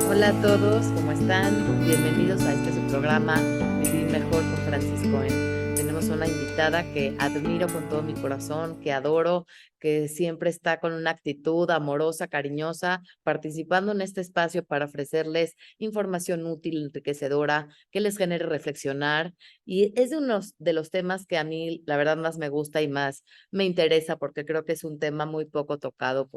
Hola a todos, ¿cómo están? Bienvenidos a este su programa Vivir Mejor con Francis Cohen. Tenemos una invitada que admiro con todo mi corazón, que adoro, que siempre está con una actitud amorosa, cariñosa, participando en este espacio para ofrecerles información útil, enriquecedora, que les genere reflexionar. Y es de uno de los temas que a mí, la verdad, más me gusta y más me interesa, porque creo que es un tema muy poco tocado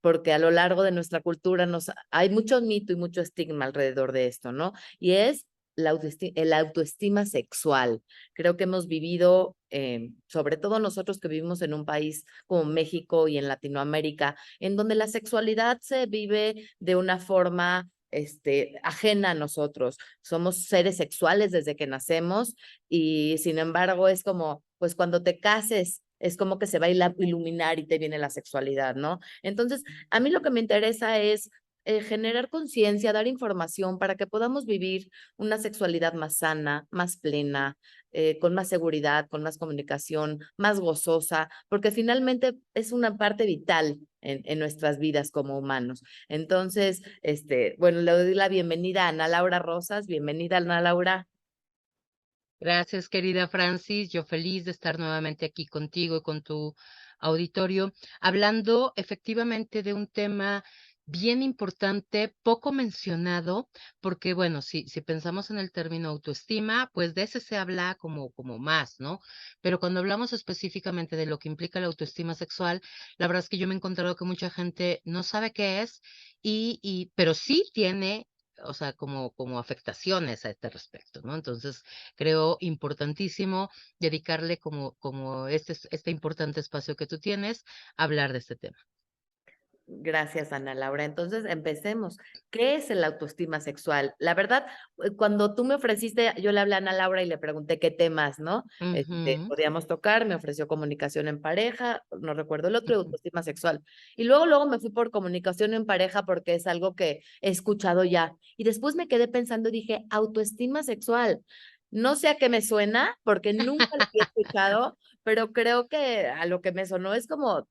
porque a lo largo de nuestra cultura hay mucho mito y mucho estigma alrededor de esto, ¿no? Y es el autoestima sexual. Creo que hemos vivido, sobre todo nosotros que vivimos en un país como México y en Latinoamérica, en donde la sexualidad se vive de una forma ajena a nosotros. Somos seres sexuales desde que nacemos y sin embargo es como, pues cuando te cases, es como que se va a iluminar y te viene la sexualidad, ¿no? Entonces, a mí lo que me interesa es generar conciencia, dar información para que podamos vivir una sexualidad más sana, más plena, con más seguridad, con más comunicación, más gozosa, porque finalmente es una parte vital en nuestras vidas como humanos. Entonces, bueno, le doy la bienvenida a Ana Laura Rosas. Bienvenida, Ana Laura. Gracias, querida Francis. Yo feliz de estar nuevamente aquí contigo y con tu auditorio, hablando efectivamente de un tema bien importante, poco mencionado, porque bueno, si pensamos en el término autoestima, pues de ese se habla como más, ¿no? Pero cuando hablamos específicamente de lo que implica la autoestima sexual, la verdad es que yo me he encontrado que mucha gente no sabe qué es, pero sí tiene, o sea, como afectaciones a este respecto, ¿no? Entonces, creo importantísimo dedicarle como este importante espacio que tú tienes a hablar de este tema. Gracias, Ana Laura. Entonces, empecemos. ¿Qué es el autoestima sexual? La verdad, cuando tú me ofreciste, yo le hablé a Ana Laura y le pregunté qué temas, ¿no? Ujú, Podíamos tocar, me ofreció comunicación en pareja, no recuerdo el otro, ujú. autoestima sexual. Y luego me fui por comunicación en pareja porque es algo que he escuchado ya. Y después me quedé pensando y dije, autoestima sexual. No sé a qué me suena porque nunca lo había escuchado, pero creo que a lo que me sonó es como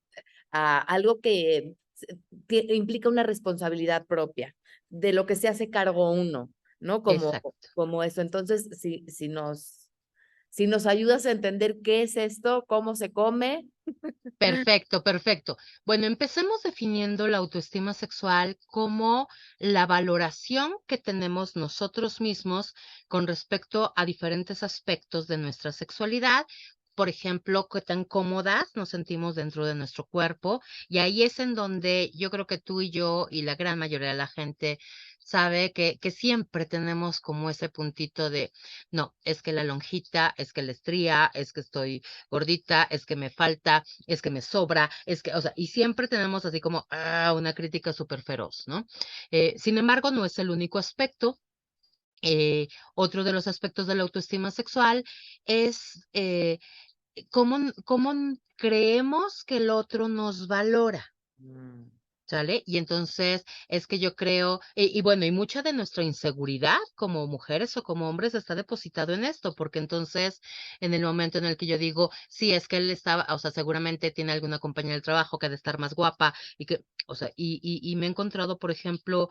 a algo que implica una responsabilidad propia de lo que se hace cargo uno, ¿no? Exacto. Como eso. Entonces, si nos ayudas a entender qué es esto, cómo se come. Perfecto, perfecto. Bueno, empecemos definiendo la autoestima sexual como la valoración que tenemos nosotros mismos con respecto a diferentes aspectos de nuestra sexualidad. Por ejemplo, qué tan cómodas nos sentimos dentro de nuestro cuerpo. Y ahí es en donde yo creo que tú y yo y la gran mayoría de la gente sabe que siempre tenemos como ese puntito de, no, es que la lonjita, es que la estría, es que estoy gordita, es que me falta, es que me sobra, es que, o sea, y siempre tenemos así como una crítica súper feroz, ¿no? Sin embargo, no es el único aspecto. Otro de los aspectos de la autoestima sexual es cómo creemos que el otro nos valora. Mm, ¿Sale? Y entonces es que yo creo, y bueno, y mucha de nuestra inseguridad como mujeres o como hombres está depositado en esto, porque entonces en el momento en el que yo digo, sí, es que él estaba, o sea, seguramente tiene alguna compañera del trabajo que ha de estar más guapa y que, o sea, y me he encontrado, por ejemplo,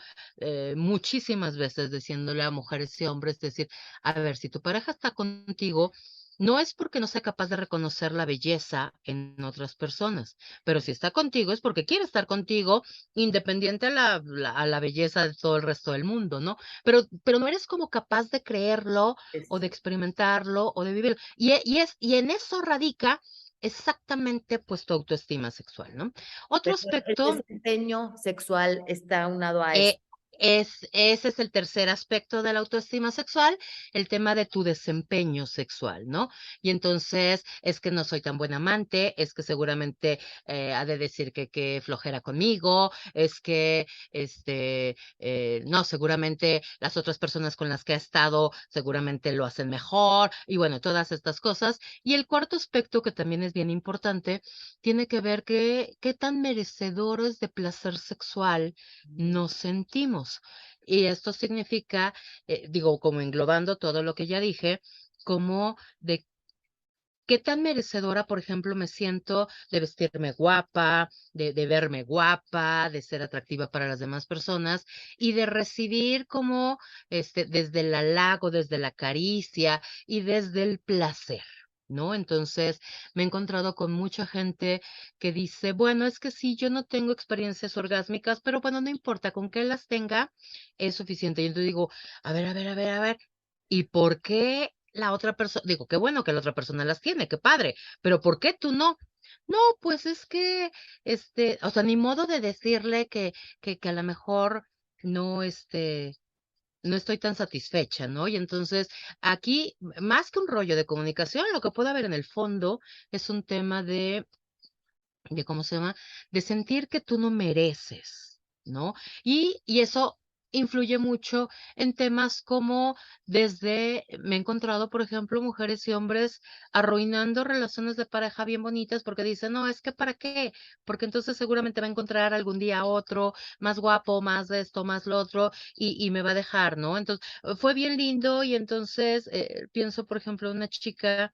muchísimas veces diciéndole a mujeres y hombres, decir, a ver, si tu pareja está contigo, no es porque no sea capaz de reconocer la belleza en otras personas, pero si está contigo es porque quiere estar contigo independiente a la belleza de todo el resto del mundo, ¿no? Pero no eres como capaz de creerlo o de es, experimentarlo o de vivirlo. Y en eso radica exactamente pues tu autoestima sexual, ¿no? Otro pero el aspecto desempeño sexual está unado a eso. eh, ese es el tercer aspecto de la autoestima sexual, el tema de tu desempeño sexual, ¿no? Y entonces es que no soy tan buen amante, es que seguramente ha de decir que flojera conmigo, es que, no, seguramente las otras personas con las que ha estado seguramente lo hacen mejor, y bueno, todas estas cosas. Y el cuarto aspecto, que también es bien importante, tiene que ver qué tan merecedores de placer sexual Mm, nos sentimos. Y esto significa, digo, como englobando todo lo que ya dije, como de qué tan merecedora, por ejemplo, me siento de vestirme guapa, de verme guapa, de ser atractiva para las demás personas y de recibir como desde el halago, desde la caricia y desde el placer. ¿No? Entonces, me he encontrado con mucha gente que dice, bueno, es que sí, yo no tengo experiencias orgásmicas, pero bueno, no importa, con que las tenga es suficiente. Y entonces digo, a ver, ¿y por qué la otra persona? Digo, qué bueno que la otra persona las tiene, qué padre, pero ¿por qué tú no? No, pues es que, o sea, ni modo de decirle que a lo mejor no, no estoy tan satisfecha, ¿no? Y entonces, aquí, más que un rollo de comunicación, lo que puede haber en el fondo es un tema ¿cómo se llama? De sentir que tú no mereces, ¿no? Y eso influye mucho en temas como me he encontrado, por ejemplo, mujeres y hombres arruinando relaciones de pareja bien bonitas porque dicen, no, es que ¿para qué? Porque entonces seguramente va a encontrar algún día otro más guapo, más de esto, más lo otro, y me va a dejar, ¿no? Entonces, fue bien lindo y entonces pienso, por ejemplo, una chica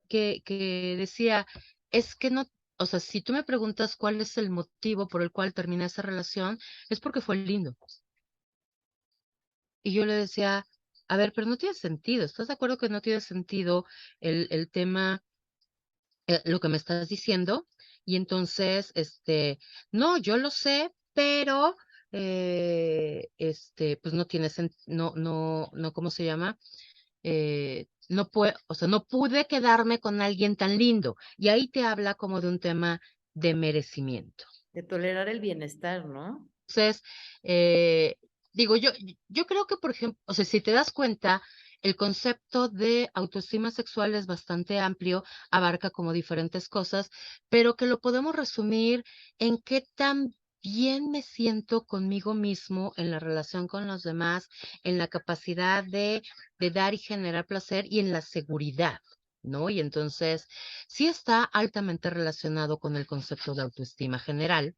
que decía, es que no, o sea, si tú me preguntas cuál es el motivo por el cual terminé esa relación, es porque fue lindo. Y yo le decía, a ver, pero no tiene sentido, ¿estás de acuerdo que no tiene sentido el tema, lo que me estás diciendo? Y entonces, no, yo lo sé, pero, pues no tiene sentido, no, ¿cómo se llama? No puede, o sea, no pude quedarme con alguien tan lindo. Y ahí te habla como de un tema de merecimiento. De tolerar el bienestar, ¿no? Entonces, eh, digo, yo creo que, por ejemplo, o sea, si te das cuenta, el concepto de autoestima sexual es bastante amplio, abarca como diferentes cosas, pero que lo podemos resumir en qué tan bien me siento conmigo mismo en la relación con los demás, en la capacidad de dar y generar placer y en la seguridad, ¿no? Y entonces, sí está altamente relacionado con el concepto de autoestima general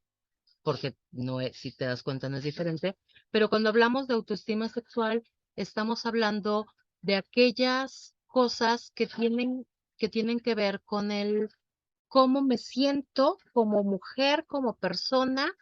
porque no es, si te das cuenta, no es diferente, pero cuando hablamos de autoestima sexual, estamos hablando de aquellas cosas que tienen que ver con el cómo me siento como mujer, como persona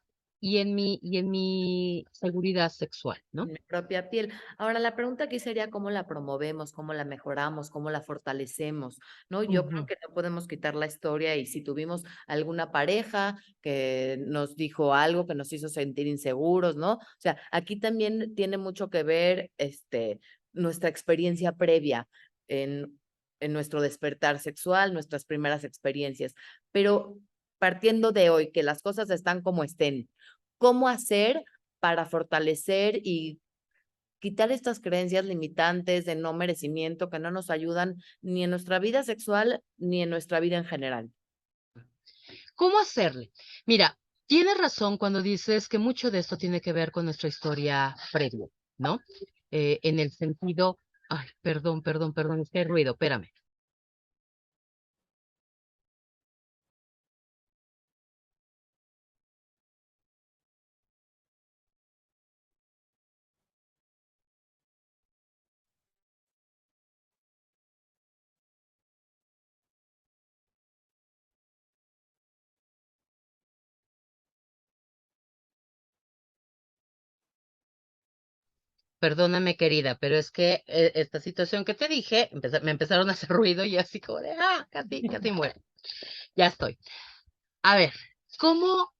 y en mi seguridad sexual, ¿no? En mi propia piel. Ahora, la pregunta aquí sería cómo la promovemos, cómo la mejoramos, cómo la fortalecemos, ¿no? Yo creo Ujú. que no podemos quitar la historia y si tuvimos alguna pareja que nos dijo algo que nos hizo sentir inseguros, ¿no? O sea, aquí también tiene mucho que ver, nuestra experiencia previa en, en nuestro despertar sexual, nuestras primeras experiencias. Pero partiendo de hoy, que las cosas están como estén, ¿cómo hacer para fortalecer y quitar estas creencias limitantes de no merecimiento que no nos ayudan ni en nuestra vida sexual ni en nuestra vida en general? ¿Cómo hacerle? Mira, tienes razón cuando dices que mucho de esto tiene que ver con nuestra historia previa, ¿no? En el sentido, ay, perdón, es que hay ruido, espérame. Perdóname, querida, pero es que esta situación que te dije, me empezaron a hacer ruido y así como de, casi muero. Ya estoy. A ver, ¿cómo?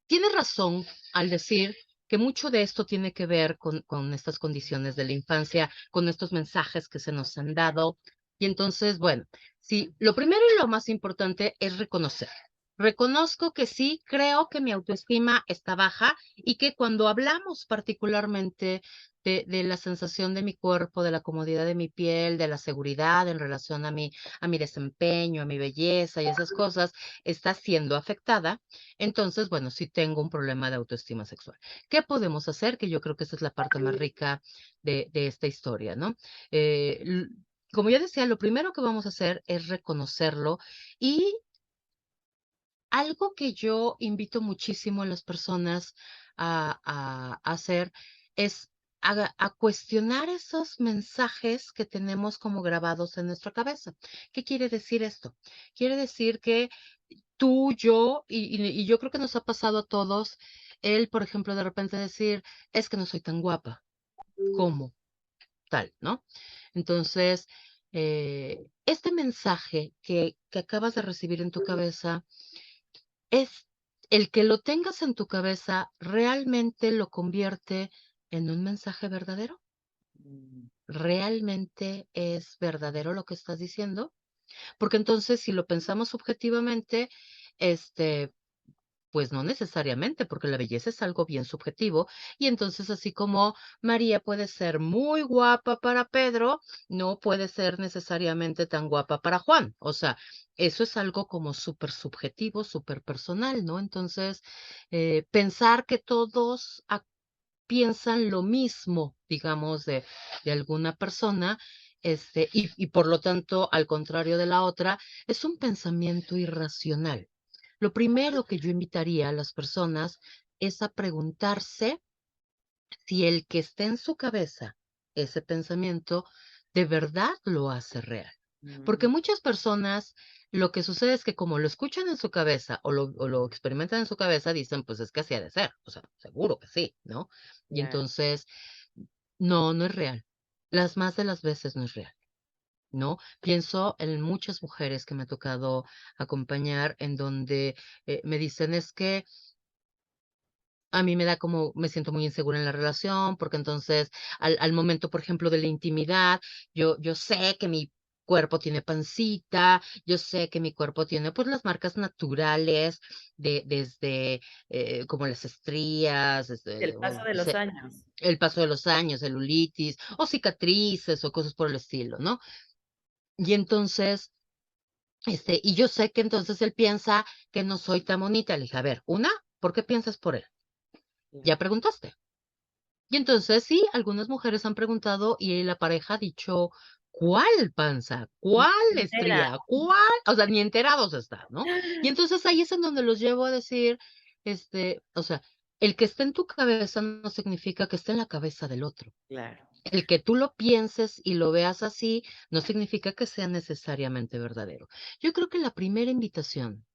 Tienes razón al decir que mucho de esto tiene que ver con estas condiciones de la infancia, con estos mensajes que se nos han dado. Y entonces, bueno, sí, lo primero y lo más importante es reconocer. Reconozco que sí, creo que mi autoestima está baja y que cuando hablamos particularmente de la sensación de mi cuerpo, de la comodidad de mi piel, de la seguridad en relación a mi desempeño, a mi belleza y esas cosas, está siendo afectada, entonces, bueno, sí tengo un problema de autoestima sexual. ¿Qué podemos hacer? Que yo creo que esa es la parte más rica de esta historia, ¿no? Eh, l- Como ya decía, lo primero que vamos a hacer es reconocerlo y algo que yo invito muchísimo a las personas a hacer es a cuestionar esos mensajes que tenemos como grabados en nuestra cabeza. ¿Qué quiere decir esto? Quiere decir que tú, yo, y yo creo que nos ha pasado a todos, él, por ejemplo, de repente decir, es que no soy tan guapa como tal, ¿no? Entonces, este mensaje que acabas de recibir en tu cabeza, es el que lo tengas en tu cabeza, ¿realmente lo convierte en un mensaje verdadero? Mm, ¿Realmente es verdadero lo que estás diciendo? Porque entonces, si lo pensamos subjetivamente, este, pues no necesariamente, porque la belleza es algo bien subjetivo. Y entonces, así como María puede ser muy guapa para Pedro, no puede ser necesariamente tan guapa para Juan. O sea, eso es algo como súper subjetivo, súper personal, ¿no? Entonces, pensar que todos piensan lo mismo, digamos, de alguna persona, y por lo tanto, al contrario de la otra, es un pensamiento irracional. Lo primero que yo invitaría a las personas es a preguntarse si el que esté en su cabeza, ese pensamiento, de verdad lo hace real. Porque mm, muchas personas, lo que sucede es que como lo escuchan en su cabeza o lo experimentan en su cabeza, dicen, pues es que así ha de ser, o sea, seguro que sí, ¿no? Y claro. entonces, no, no es real. Las más de las veces no es real, ¿no? Pienso en muchas mujeres que me ha tocado acompañar en donde me dicen, es que a mí me da como me siento muy insegura en la relación, porque entonces al momento, por ejemplo, de la intimidad, yo sé que mi cuerpo tiene pancita, yo sé que mi cuerpo tiene, pues, las marcas naturales desde, como las estrías, El paso o de los se años. el paso de los años, celulitis, o cicatrices, o cosas por el estilo, ¿no? Y entonces, y yo sé que entonces él piensa que no soy tan bonita. Le dije: "A ver, una, ¿por qué piensas por él? Claro. ¿Ya preguntaste?". Y entonces sí, algunas mujeres han preguntado y la pareja ha dicho, ¿cuál panza? Ni ¿Cuál se entera. estría? ¿Cuál? O sea, ni enterados están, ¿no? Y entonces ahí es en donde los llevo a decir, o sea, el que esté en tu cabeza no significa que esté en la cabeza del otro. Claro. El que tú lo pienses y lo veas así no significa que sea necesariamente verdadero. Yo creo que la primera invitación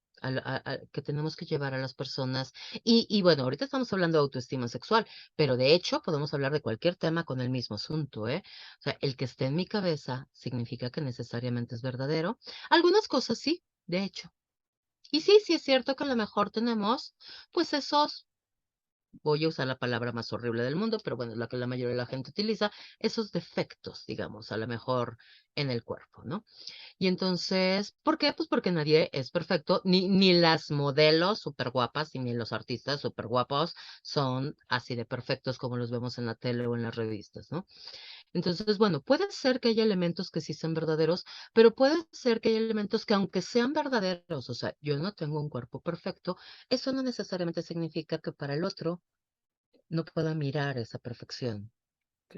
que tenemos que llevar a las personas, y bueno, ahorita estamos hablando de autoestima sexual, pero de hecho podemos hablar de cualquier tema con el mismo asunto, ¿eh? O sea, el que esté en mi cabeza significa que necesariamente es verdadero. Algunas cosas sí, de hecho. Y sí, sí es cierto que a lo mejor tenemos, pues esos, voy a usar la palabra más horrible del mundo, pero bueno, es la que la mayoría de la gente utiliza, esos defectos, digamos, a lo mejor en el cuerpo, ¿no? Y entonces, ¿por qué? Pues porque nadie es perfecto, ni las modelos súper guapas y ni los artistas súper guapos son así de perfectos como los vemos en la tele o en las revistas, ¿no? Entonces, bueno, puede ser que haya elementos que sí sean verdaderos, pero puede ser que haya elementos que aunque sean verdaderos, o sea, yo no tengo un cuerpo perfecto, eso no necesariamente significa que para el otro no pueda mirar esa perfección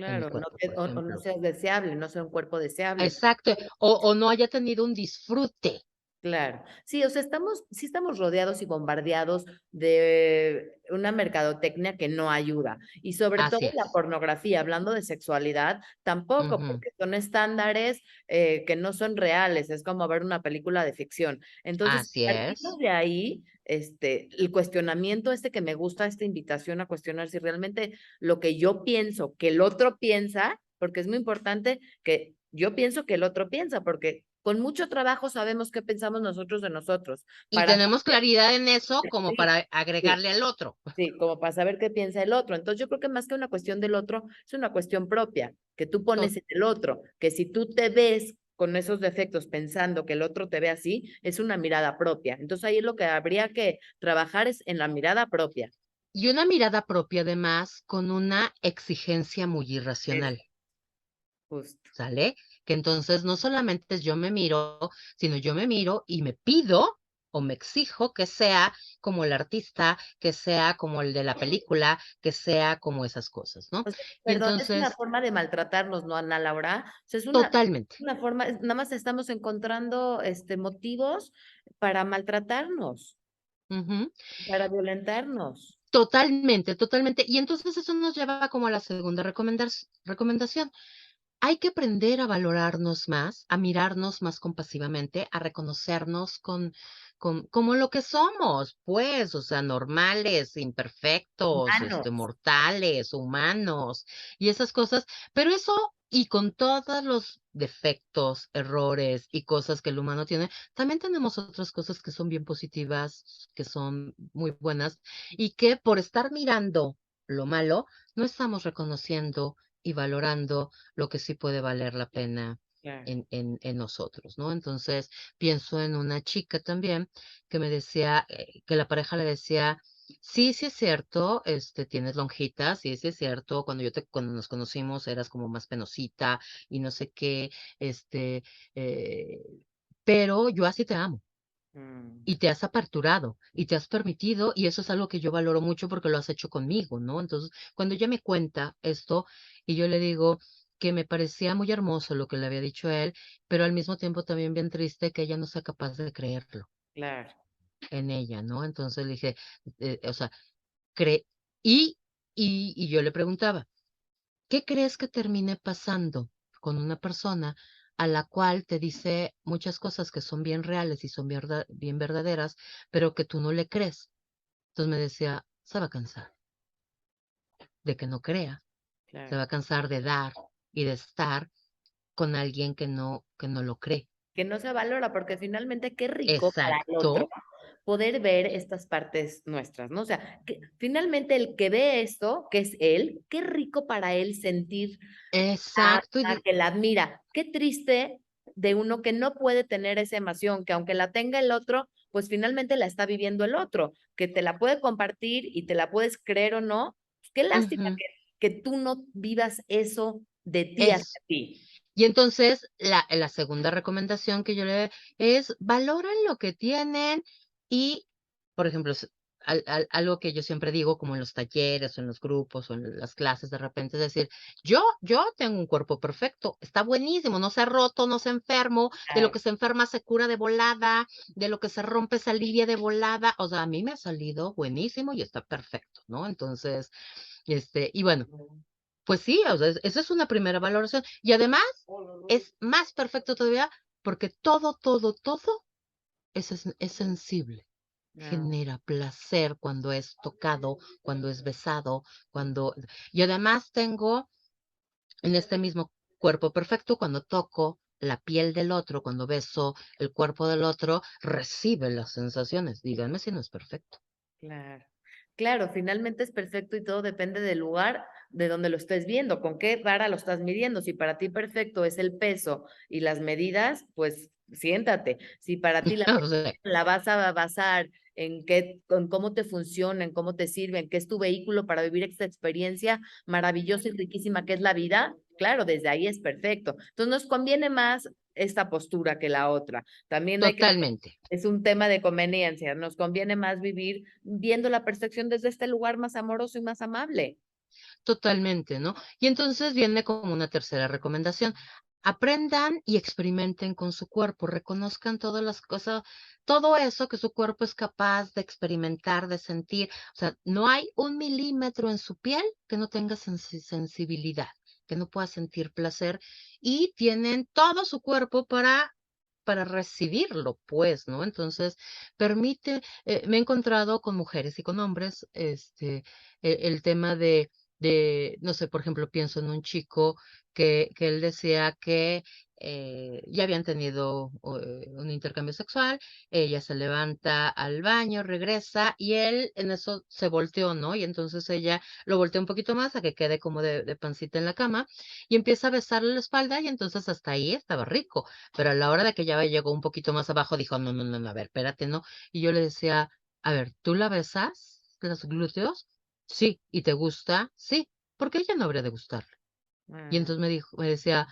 en mi Claro, no cuerpo, que por o no ejemplo. seas deseable, no sea un cuerpo deseable. Exacto, o no haya tenido un disfrute. Claro. Sí, o sea, sí estamos rodeados y bombardeados de una mercadotecnia que no ayuda. Y sobre todo Así la es. pornografía, hablando de sexualidad, tampoco, Ujú, porque son estándares que no son reales, es como ver una película de ficción. Entonces, así partiendo es. de ahí, el cuestionamiento que me gusta, esta invitación a cuestionar si realmente lo que yo pienso, que el otro piensa, porque es muy importante que yo pienso que el otro piensa, porque con mucho trabajo sabemos qué pensamos nosotros de nosotros. Y Para tenemos claridad en eso como sí, para sí, agregarle al otro. sí, como para saber qué piensa el otro. Entonces yo creo que más que una cuestión del otro, es una cuestión propia, que tú To- pones en el otro, que si tú te ves con esos defectos pensando que el otro te ve así, es una mirada propia. Entonces ahí lo que habría que trabajar es en la mirada propia. Y una mirada propia, además, con una exigencia muy Es irracional, justo. ¿sale? Que entonces no solamente es yo me miro, sino yo me miro y me pido o me exijo que sea como el artista, que sea como el de la película, que sea como esas cosas, ¿no? O sea, Y perdón, es una entonces, forma de maltratarnos, ¿no, Ana Laura? O sea, es totalmente. una forma, nada más estamos encontrando motivos para maltratarnos, Ujú. para violentarnos. Totalmente, totalmente. Y entonces eso nos lleva como a la segunda recomendación. Hay que aprender a valorarnos más, a mirarnos más compasivamente, a reconocernos con como lo que somos, pues, o sea, normales, imperfectos, Humanos. mortales, humanos y esas cosas. Pero eso, y con todos los defectos, errores y cosas que el humano tiene, también tenemos otras cosas que son bien positivas, que son muy buenas, y que por estar mirando lo malo, no estamos reconociendo y valorando lo que sí puede valer la pena Claro. en nosotros, ¿no? Entonces, pienso en una chica también que me decía, que la pareja le decía, sí, sí es cierto, tienes lonjitas, sí, sí es cierto, cuando nos conocimos eras como más penosita y no sé qué, este, eh, pero yo así te amo. Mm, Y te has aperturado y te has permitido, y eso es algo que yo valoro mucho porque lo has hecho conmigo, ¿no? Entonces, cuando ella me cuenta esto y yo le digo que me parecía muy hermoso lo que le había dicho a él, pero al mismo tiempo también bien triste que ella no sea capaz de creerlo claro. en ella, ¿no? Entonces le dije, o sea, cree, y, y yo le preguntaba, ¿qué crees que termine pasando con una persona a la cual te dice muchas cosas que son bien reales y son bien verdaderas, pero que tú no le crees? Entonces me decía, se va a cansar de que no crea, se Claro. va a cansar de dar y de estar con alguien que no lo cree. Que no se valora, porque finalmente qué rico para el otro Exacto, poder ver estas partes nuestras, ¿no? O sea, que finalmente el que ve esto, que es él, qué rico para él sentir exacto. que la admira. Qué triste de uno que no puede tener esa emoción, que aunque la tenga el otro, pues finalmente la está viviendo el otro, que te la puede compartir y te la puedes creer o no. Qué lástima Ujú, que tú no vivas eso de ti hacia eso. ti. Y entonces, la segunda recomendación que yo le es valoran lo que tienen y, por ejemplo, algo que yo siempre digo, como en los talleres, o en los grupos, o en las clases, de repente, es decir, yo tengo un cuerpo perfecto, está buenísimo, no se ha roto, no se ha enfermo, de lo Claro. que se enferma se cura de volada, de lo que se rompe se alivia de volada, o sea, a mí me ha salido buenísimo y está perfecto, ¿no? Entonces, y bueno, pues sí, o sea, esa es una primera valoración. Y además es más perfecto todavía porque todo, todo, todo es sensible. No, Genera placer cuando es tocado, cuando es besado, cuando... Y además tengo en este mismo cuerpo perfecto, cuando toco la piel del otro, cuando beso el cuerpo del otro, recibe las sensaciones. Díganme si no es perfecto. claro. Claro, finalmente es perfecto y todo depende del lugar de donde lo estés viendo, con qué vara lo estás midiendo. Si para ti perfecto es el peso y las medidas, pues siéntate. Si para ti la O sea, la vas a basar en qué, en cómo te funciona, en cómo te sirve, en qué es tu vehículo para vivir esta experiencia maravillosa y riquísima que es la vida, claro, desde ahí es perfecto. Entonces nos conviene más esta postura que la otra. También hay que totalmente. es un tema de conveniencia. Nos conviene más vivir viendo la percepción desde este lugar más amoroso y más amable. Totalmente, ¿no? Y entonces viene como una tercera recomendación. Aprendan y experimenten con su cuerpo, reconozcan todas las cosas, todo eso que su cuerpo es capaz de experimentar, de sentir. O sea, no hay un milímetro en su piel que no tenga sensibilidad, que no pueda sentir placer, y tienen todo su cuerpo para recibirlo, pues, ¿no? Entonces, me he encontrado con mujeres y con hombres, el tema no sé, por ejemplo, pienso en un chico que él decía que ya habían tenido un intercambio sexual, ella se levanta al baño, regresa y él en eso se volteó, ¿no? Y entonces ella lo voltea un poquito más a que quede como de pancita en la cama y empieza a besarle la espalda, y entonces hasta ahí estaba rico, pero a la hora de que ya llegó un poquito más abajo dijo, no, no, no, no, a ver, espérate, ¿no? Y yo le decía, a ver, ¿tú la besas, los glúteos? Sí, ¿y te gusta? Sí, porque ella no habría de gustarle. Y Ah, entonces me decía,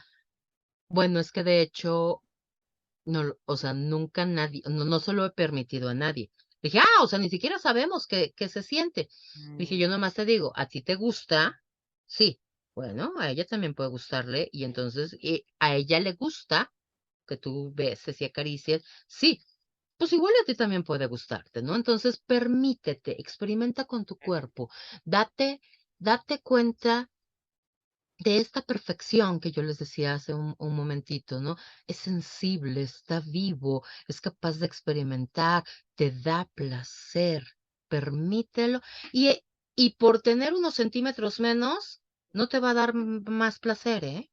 bueno, es que de hecho, no, o sea, nunca nadie, no, no se lo he permitido a nadie. Dije, o sea, ni siquiera sabemos qué se siente. Dije, mm, yo nomás te digo, ¿a ti te gusta? Sí. Bueno, a ella también puede gustarle, y entonces a ella le gusta que tú beses y acaricies. Sí, pues igual a ti también puede gustarte, ¿no? Entonces, permítete, experimenta con tu cuerpo, date date cuenta de esta perfección que yo les decía hace un momentito, ¿no? Es sensible, está vivo, es capaz de experimentar, te da placer, permítelo. Y, y por tener unos centímetros menos, no te va a dar más placer, ¿eh?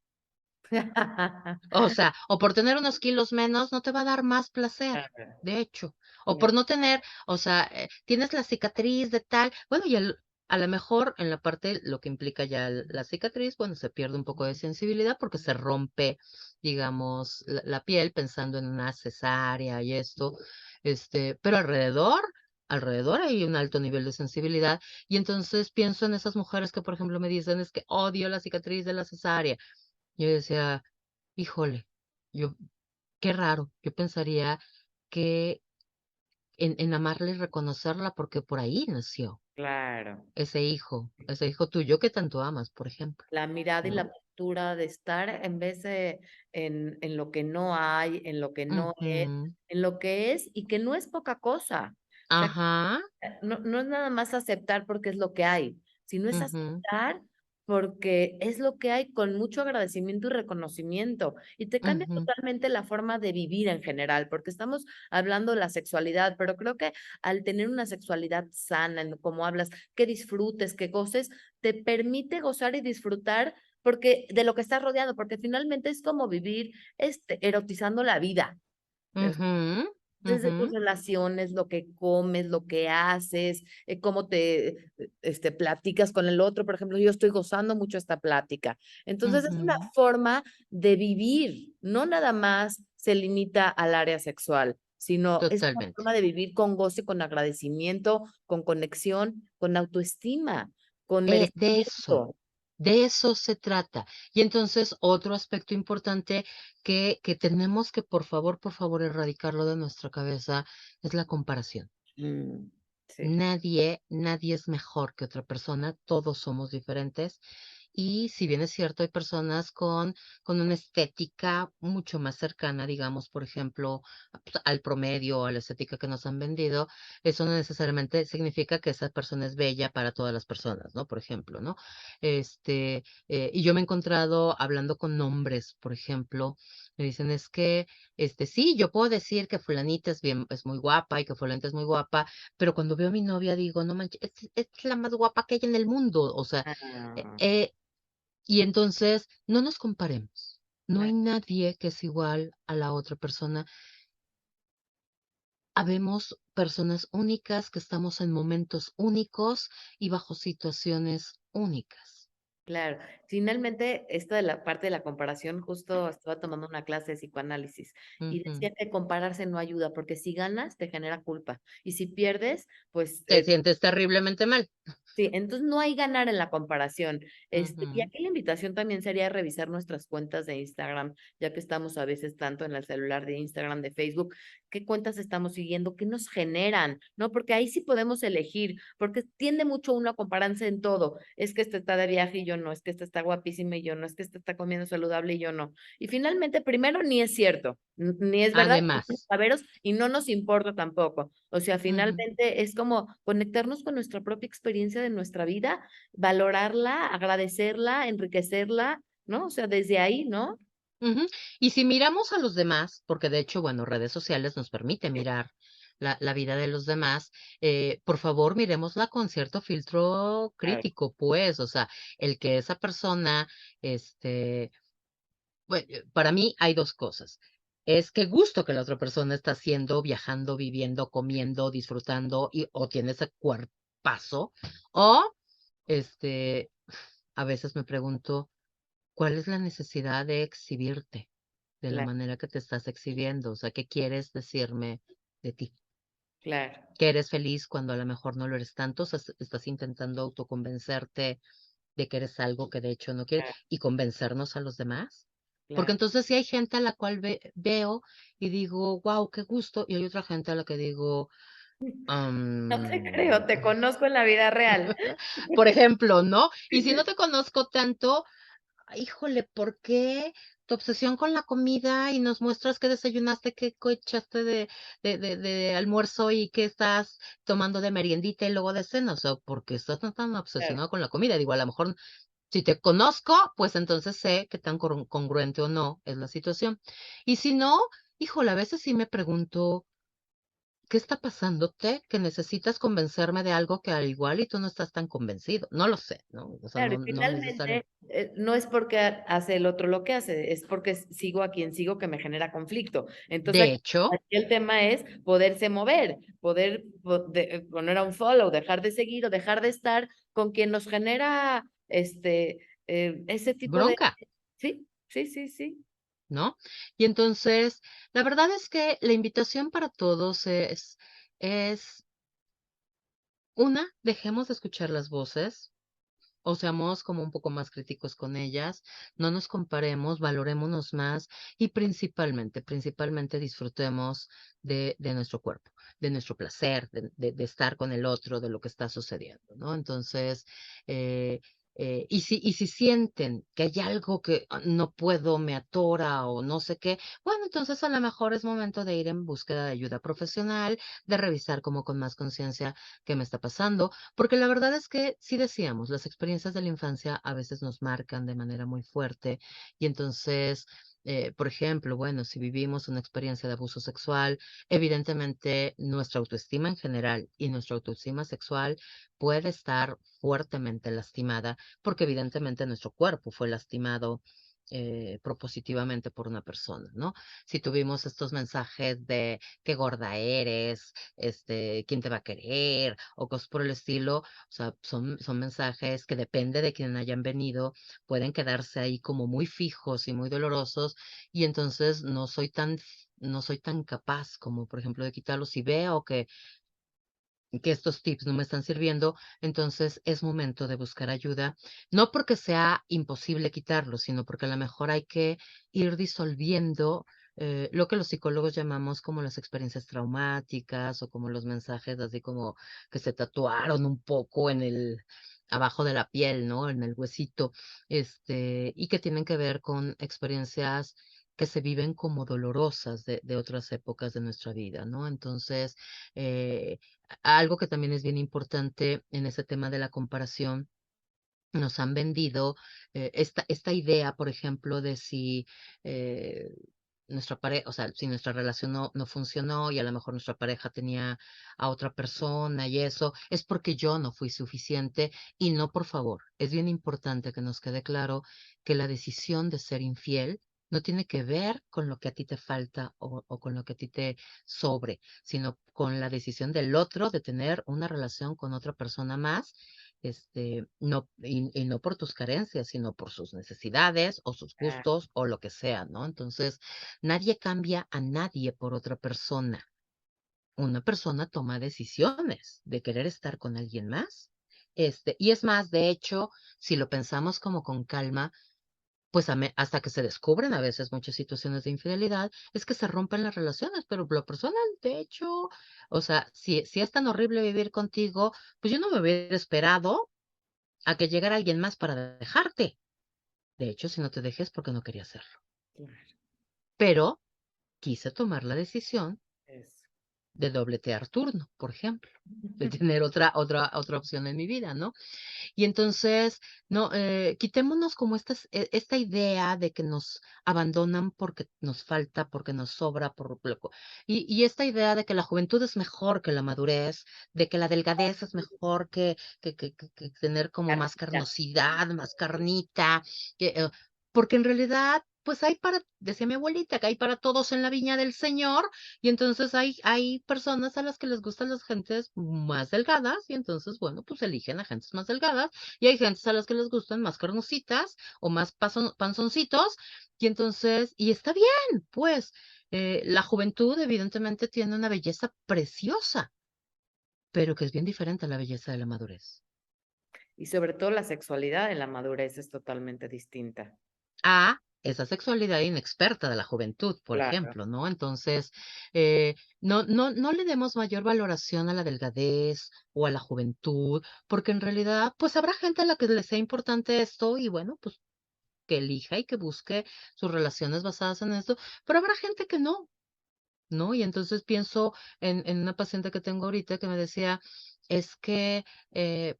O sea, o por tener unos kilos menos, no te va a dar más placer, Claro, de hecho. O claro. por no tener, o sea, tienes la cicatriz de tal, bueno, y a lo mejor en la parte, lo que implica ya la cicatriz, bueno, se pierde un poco de sensibilidad porque se rompe, digamos, la piel pensando en una cesárea y esto, pero alrededor hay un alto nivel de sensibilidad. Y entonces pienso en esas mujeres que, por ejemplo, me dicen, es que odio la cicatriz de la cesárea. Yo decía, híjole, yo, qué raro. Yo pensaría que en amarla y reconocerla, porque por ahí nació Claro. ese hijo tuyo que tanto amas, por ejemplo, La mirada y la ¿no? postura de estar en vez de en lo que no hay, en lo que no es, Ujú, en lo que es y que no es poca cosa. O sea, ajá, no es nada más aceptar porque es lo que hay, sino es ujú, aceptar porque es lo que hay con mucho agradecimiento y reconocimiento. Y te cambia ujú, totalmente la forma de vivir en general, porque estamos hablando de la sexualidad, pero creo que al tener una sexualidad sana, como hablas, que disfrutes, que goces, te permite gozar y disfrutar porque de lo que estás rodeado, porque finalmente es como vivir erotizando la vida. ujú, Desde tus ujú, relaciones, lo que comes, lo que haces, cómo te platicas con el otro. Por ejemplo, yo estoy gozando mucho esta plática. Entonces, es una ujú, forma de vivir, no nada más se limita al área sexual, sino es una totalmente. forma de vivir con goce, con agradecimiento, con conexión, con autoestima, con De eso. merecimiento. De eso se trata. Y entonces, otro aspecto importante que tenemos que, por favor, erradicarlo de nuestra cabeza es la comparación. Mm, sí, Nadie es mejor que otra persona, todos somos diferentes. Y si bien es cierto, hay personas con una estética mucho más cercana, digamos, por ejemplo, pues, al promedio o a la estética que nos han vendido, eso no necesariamente significa que esa persona es bella para todas las personas, ¿no? Por ejemplo, ¿no? Y yo me he encontrado hablando con hombres, por ejemplo, me dicen, es que, sí, yo puedo decir que fulanita es bien, es muy guapa y que fulanita es muy guapa, pero cuando veo a mi novia digo, no manches, es la más guapa que hay en el mundo. O sea, eh, ah, eh, y entonces no nos comparemos. No hay claro, nadie que es igual a la otra persona. Habemos personas únicas que estamos en momentos únicos y bajo situaciones únicas. claro. Finalmente, esto de la parte de la comparación, justo estaba tomando una clase de psicoanálisis y Ujú. decía que compararse no ayuda, porque si ganas, te genera culpa. Y si pierdes, pues Te sientes terriblemente mal. sí, entonces no hay ganar en la comparación. Y Ujú. aquí la invitación también sería revisar nuestras cuentas de Instagram, ya que estamos a veces tanto en el celular de Instagram, de Facebook, qué cuentas estamos siguiendo, qué nos generan, ¿no? Porque ahí sí podemos elegir, porque tiende mucho uno a compararse en todo. Es que este está de viaje y yo no, es que este está guapísima y yo no, es que este está comiendo saludable y yo no. Y finalmente, primero, ni es cierto, ni es verdad, Además. a veros, y no nos importa tampoco. O sea, Ujú. finalmente es como conectarnos con nuestra propia experiencia de nuestra vida, valorarla, agradecerla, enriquecerla, ¿no? O sea, desde ahí, ¿no? Ujú. Y si miramos a los demás, porque de hecho, bueno, redes sociales nos permite mirar la vida de los demás, por favor, miremosla con cierto filtro Claro, crítico, pues, o sea, el que esa persona, para mí hay dos cosas. Es qué gusto que la otra persona está haciendo, viajando, viviendo, comiendo, disfrutando, o tiene ese cuerpazo, o, este, a veces me pregunto, ¿cuál es la necesidad de exhibirte de la claro, manera que te estás exhibiendo? O sea, ¿qué quieres decirme de ti? claro, ¿Que eres feliz cuando a lo mejor no lo eres tanto? O sea, estás intentando autoconvencerte de que eres algo que de hecho no quieres claro, y convencernos a los demás. Porque claro. entonces sí hay gente a la cual veo y digo, wow, qué gusto, y hay otra gente a la que digo, No te "Am". creo, te conozco en la vida real. Por ejemplo, ¿no? Y si no te conozco tanto, híjole, ¿por qué tu obsesión con la comida y nos muestras qué desayunaste, qué echaste de almuerzo y qué estás tomando de meriendita y luego de cena, o sea, porque estás tan Claro. obsesionado con la comida. Digo, a lo mejor si te conozco, pues entonces sé qué tan congruente o no es la situación. Y si no, híjole, a veces sí me pregunto, ¿qué está pasándote que necesitas convencerme de algo que al igual y tú no estás tan convencido? No lo sé, ¿no? O sea, Claro, y no finalmente necesariamente. no es porque hace el otro lo que hace, es porque sigo a quien sigo que me genera conflicto. Entonces, De hecho, aquí el tema es poderse mover, poder poner a un follow, dejar de seguir o dejar de estar con quien nos genera ese tipo de... bronca, Sí, sí, sí, sí. ¿no? Y entonces, la verdad es que la invitación para todos es una, dejemos de escuchar las voces, o seamos como un poco más críticos con ellas, no nos comparemos, valorémonos más y principalmente disfrutemos de nuestro cuerpo, de nuestro placer, de estar con el otro, de lo que está sucediendo, ¿no? Entonces, eh, y si sienten que hay algo que no puedo, me atora o no sé qué, bueno, entonces a lo mejor es momento de ir en búsqueda de ayuda profesional, de revisar como con más conciencia qué me está pasando porque la verdad es que sí decíamos, las experiencias de la infancia a veces nos marcan de manera muy fuerte y entonces, por ejemplo, bueno, si vivimos una experiencia de abuso sexual, evidentemente nuestra autoestima en general y nuestra autoestima sexual puede estar fuertemente lastimada porque evidentemente nuestro cuerpo fue lastimado propositivamente por una persona, ¿no? Si tuvimos estos mensajes de qué gorda eres, quién te va a querer o cosas por el estilo, o sea, son mensajes que depende de quién hayan venido, pueden quedarse ahí como muy fijos y muy dolorosos y entonces no soy tan capaz como, por ejemplo, de quitarlos. Si veo que estos tips no me están sirviendo, entonces es momento de buscar ayuda, no porque sea imposible quitarlos, sino porque a lo mejor hay que ir disolviendo lo que los psicólogos llamamos como las experiencias traumáticas o como los mensajes así como que se tatuaron un poco en abajo de la piel, ¿no? En el huesito, y que tienen que ver con experiencias que se viven como dolorosas de otras épocas de nuestra vida, ¿no? Entonces, eh, algo que también es bien importante en ese tema de la comparación, nos han vendido esta idea, por ejemplo, de si eh, nuestra pareja, o sea, si nuestra relación no funcionó y a lo mejor nuestra pareja tenía a otra persona y eso, es porque yo no fui suficiente y no, por favor, es bien importante que nos quede claro que la decisión de ser infiel no tiene que ver con lo que a ti te falta o con lo que a ti te sobre, sino con la decisión del otro de tener una relación con otra persona más no, y no por tus carencias, sino por sus necesidades o sus Ah, gustos o lo que sea, ¿no? Entonces, nadie cambia a nadie por otra persona. Una persona toma decisiones de querer estar con alguien más. Y es más, de hecho, si lo pensamos como con calma, pues hasta que se descubren a veces muchas situaciones de infidelidad, es que se rompen las relaciones, pero lo personal, de hecho, o sea, si es tan horrible vivir contigo, pues yo no me hubiera esperado a que llegara alguien más para dejarte. De hecho, si no te dejes porque no quería hacerlo. claro, Pero quise tomar la decisión eso. de dobletear turno, por ejemplo, de tener otra opción en mi vida, ¿no? Y entonces, no, quitémonos como esta idea de que nos abandonan porque nos falta, porque nos sobra, y esta idea de que la juventud es mejor que la madurez, de que la delgadez es mejor que tener como más Carnita. carnosidad, más carnita, porque en realidad, pues hay decía mi abuelita, que hay para todos en la viña del Señor, y entonces hay personas a las que les gustan las gentes más delgadas, y entonces, bueno, pues eligen a gentes más delgadas, y hay gentes a las que les gustan más carnositas o más panzoncitos, y entonces, y está bien, pues, la juventud evidentemente tiene una belleza preciosa, pero que es bien diferente a la belleza de la madurez. Y sobre todo la sexualidad en la madurez es totalmente distinta. A esa sexualidad inexperta de la juventud, por Claro. ejemplo, ¿no? Entonces, no le demos mayor valoración a la delgadez o a la juventud, porque en realidad, pues habrá gente a la que le sea importante esto y bueno, pues que elija y que busque sus relaciones basadas en esto, pero habrá gente que no, ¿no? Y entonces pienso en una paciente que tengo ahorita que me decía, es que,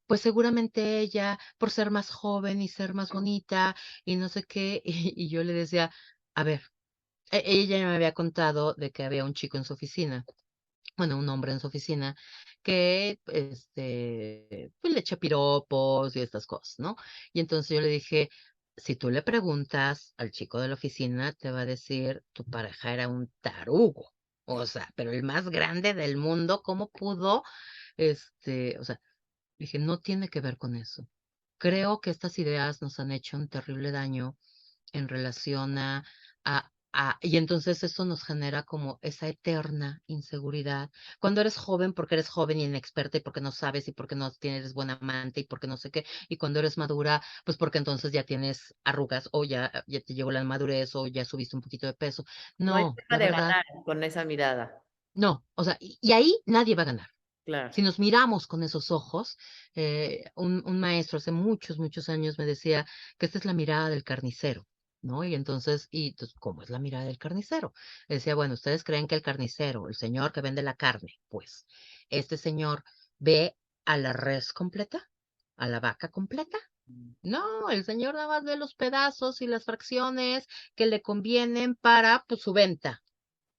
pues seguramente ella, por ser más joven y ser más bonita y no sé qué, y yo le decía, a ver, ella ya me había contado de que había un chico en su oficina, bueno, un hombre en su oficina, que, pues le echa piropos y estas cosas, ¿no? Y entonces yo le dije, si tú le preguntas al chico de la oficina, te va a decir, tu pareja era un tarugo, o sea, pero el más grande del mundo, ¿cómo pudo? O sea, dije, no tiene que ver con eso. Creo que estas ideas nos han hecho un terrible daño en relación y entonces eso nos genera como esa eterna inseguridad. Cuando eres joven, porque eres joven y inexperta y porque no sabes y porque no tienes buen amante y porque no sé qué, y cuando eres madura, pues porque entonces ya tienes arrugas o ya te llegó la madurez o ya subiste un poquito de peso. No hay No, forma la de verdad, ganar con esa mirada. no. O sea, y ahí nadie va a ganar. Claro. Si nos miramos con esos ojos, un maestro hace muchos, muchos años me decía que esta es la mirada del carnicero, ¿no? Y entonces, ¿cómo es la mirada del carnicero? Decía, bueno, ustedes creen que el carnicero, el señor que vende la carne, pues, este señor ve a la res completa, a la vaca completa. Mm, No, el señor nada más ve los pedazos y las fracciones que le convienen para, pues, su venta.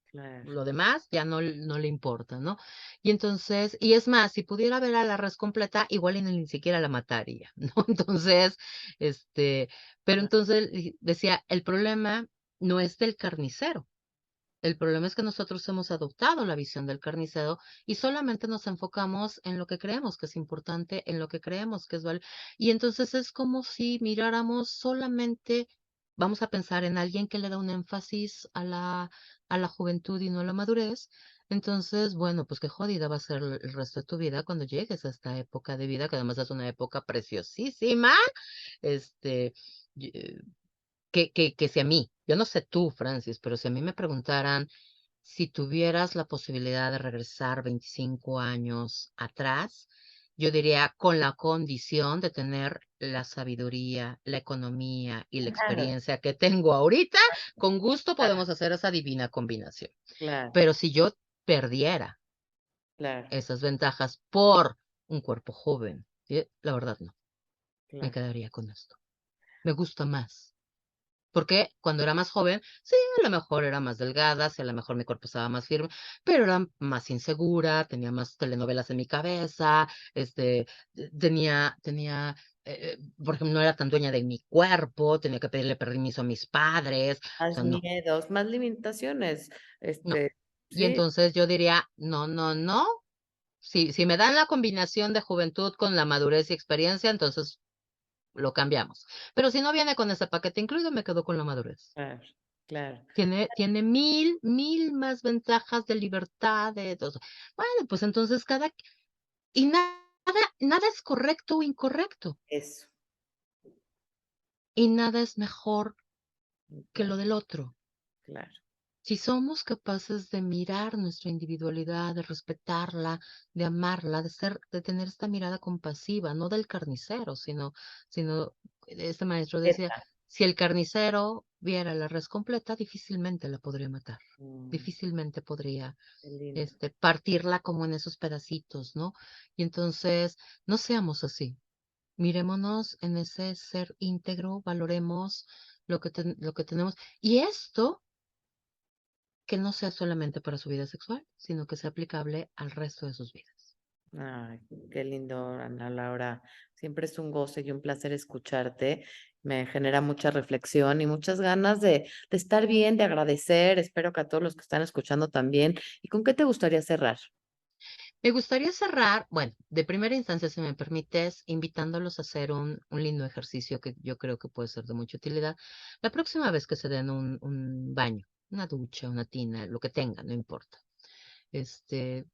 claro. Lo demás ya no le importa, ¿no? Y entonces, y es más, si pudiera ver a la res completa, igual y ni siquiera la mataría, ¿no? Entonces, este, pero Claro. entonces decía, el problema no es del carnicero. El problema es que nosotros hemos adoptado la visión del carnicero y solamente nos enfocamos en lo que creemos que es importante, en lo que creemos que es valioso. Y entonces es como si miráramos solamente, vamos a pensar en alguien que le da un énfasis a la juventud y no a la madurez. Entonces, bueno, pues qué jodida va a ser el resto de tu vida cuando llegues a esta época de vida, que además es una época preciosísima. Este, que si a mí, yo no sé tú, Francis, pero si a mí me preguntaran si tuvieras la posibilidad de regresar 25 años atrás, yo diría con la condición de tener la sabiduría, la economía y la Claro, experiencia que tengo ahorita, con gusto claro, podemos hacer esa divina combinación. claro, Pero si yo perdiera claro, esas ventajas por un cuerpo joven, la verdad no, me claro. quedaría con esto. Me gusta más. Porque cuando era más joven, sí, a lo mejor era más delgada, sí, a lo mejor mi cuerpo estaba más firme, pero era más insegura, tenía más telenovelas en mi cabeza, por ejemplo, no era tan dueña de mi cuerpo, tenía que pedirle permiso a mis padres, o Más sea, no, miedos, más limitaciones. no. Y Sí, entonces yo diría, no, no, no. Si me dan la combinación de juventud con la madurez y experiencia, entonces lo cambiamos. Pero si no viene con ese paquete incluido, me quedo con la madurez. claro, claro. Tiene mil más ventajas de libertad, de todo. Bueno, pues entonces y nada es correcto o incorrecto, Eso, y nada es mejor que claro, lo del otro. claro. Si somos capaces de mirar nuestra individualidad, de respetarla, de amarla, de tener esta mirada compasiva, no del carnicero, sino, este maestro decía, Eta. si el carnicero viera la res completa, difícilmente la podría matar, Mm, difícilmente podría qué lindo. partirla como en esos pedacitos, ¿no? Y entonces, no seamos así. Mirémonos en ese ser íntegro, valoremos lo que tenemos. Y esto, que no sea solamente para su vida sexual, sino que sea aplicable al resto de sus vidas. Ay, qué lindo, Ana Laura. Siempre es un goce y un placer escucharte. Me genera mucha reflexión y muchas ganas de estar bien, de agradecer. Espero que a todos los que están escuchando también. ¿Y con qué te gustaría cerrar? Me gustaría cerrar, bueno, de primera instancia, si me permites, invitándolos a hacer un lindo ejercicio que yo creo que puede ser de mucha utilidad. La próxima vez que se den un baño, una ducha, una tina, lo que tengan, no importa. Este,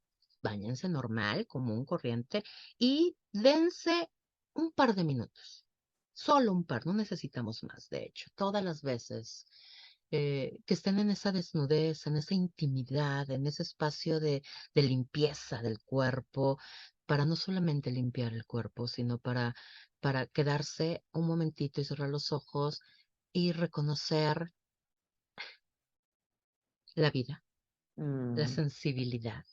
báñense normal, común, corriente, y dense un par de minutos. Solo un par, no necesitamos más, de hecho. Todas las veces que estén en esa desnudez, en esa intimidad, en ese espacio de limpieza del cuerpo, para no solamente limpiar el cuerpo, sino para quedarse un momentito y cerrar los ojos y reconocer la vida, la Mm, sensibilidad,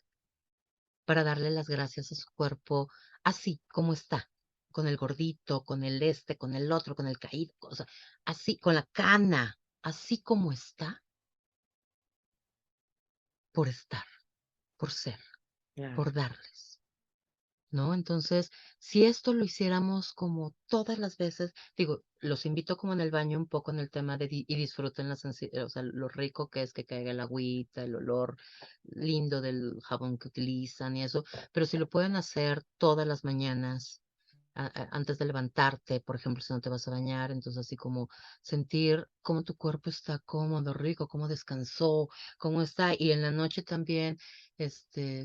para darle las gracias a su cuerpo así como está, con el gordito, con el con el otro, con el caído, o sea, así, con la cana, así como está, por estar, por ser, claro. por darles. ¿No? Entonces, si esto lo hiciéramos como todas las veces, digo, los invito como en el baño un poco en el tema de y disfruten o sea, lo rico que es que caiga el agüita, el olor lindo del jabón que utilizan y eso, pero si lo pueden hacer todas las mañanas, antes de levantarte, por ejemplo, si no te vas a bañar, entonces así como sentir cómo tu cuerpo está cómodo, rico, cómo descansó, cómo está, y en la noche también,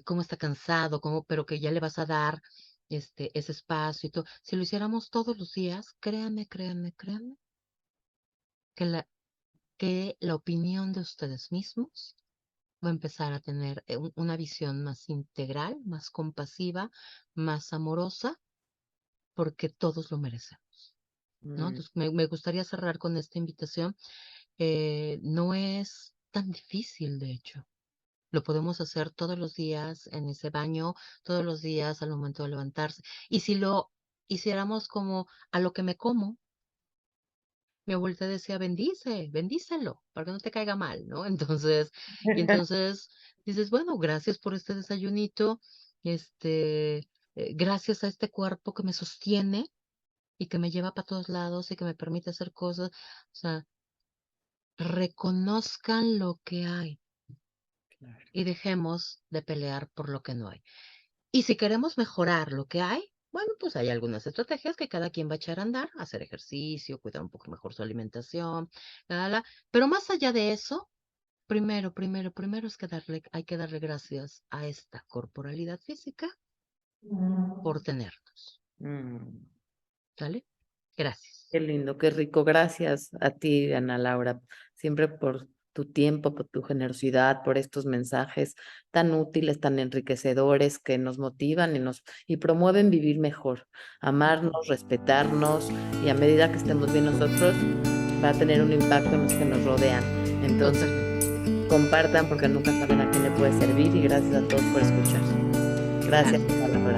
cómo está cansado, pero que ya le vas a dar ese espacio y todo. Si lo hiciéramos todos los días, créanme, que la opinión de ustedes mismos va a empezar a tener una visión más integral, más compasiva, más amorosa, porque todos lo merecemos. ¿No? Mm, Entonces, me gustaría cerrar con esta invitación. No es tan difícil, de hecho. Lo podemos hacer todos los días en ese baño, todos los días al momento de levantarse. Y si lo hiciéramos como a lo que me como, mi abuelita decía, bendícelo, para que no te caiga mal, ¿no? Entonces, y entonces dices, bueno, gracias por este desayunito, gracias a este cuerpo que me sostiene y que me lleva para todos lados y que me permite hacer cosas. O sea, reconozcan lo que hay claro. y dejemos de pelear por lo que no hay. Y si queremos mejorar lo que hay, bueno, pues hay algunas estrategias que cada quien va a echar a andar, hacer ejercicio, cuidar un poco mejor su alimentación, pero más allá de eso, primero es que hay que darle gracias a esta corporalidad física por tenernos, Mm. ¿sale? Gracias. Qué lindo, qué rico. Gracias a ti, Ana Laura, siempre por tu tiempo, por tu generosidad, por estos mensajes tan útiles, tan enriquecedores que nos motivan y promueven vivir mejor, Ujú. amarnos, respetarnos y a medida que estemos bien nosotros, va a tener un impacto en los que nos rodean. Entonces, Totalmente. compartan porque nunca saben a quién le puede servir y gracias a todos por escuchar. Gracias, Gracias. Ana Laura.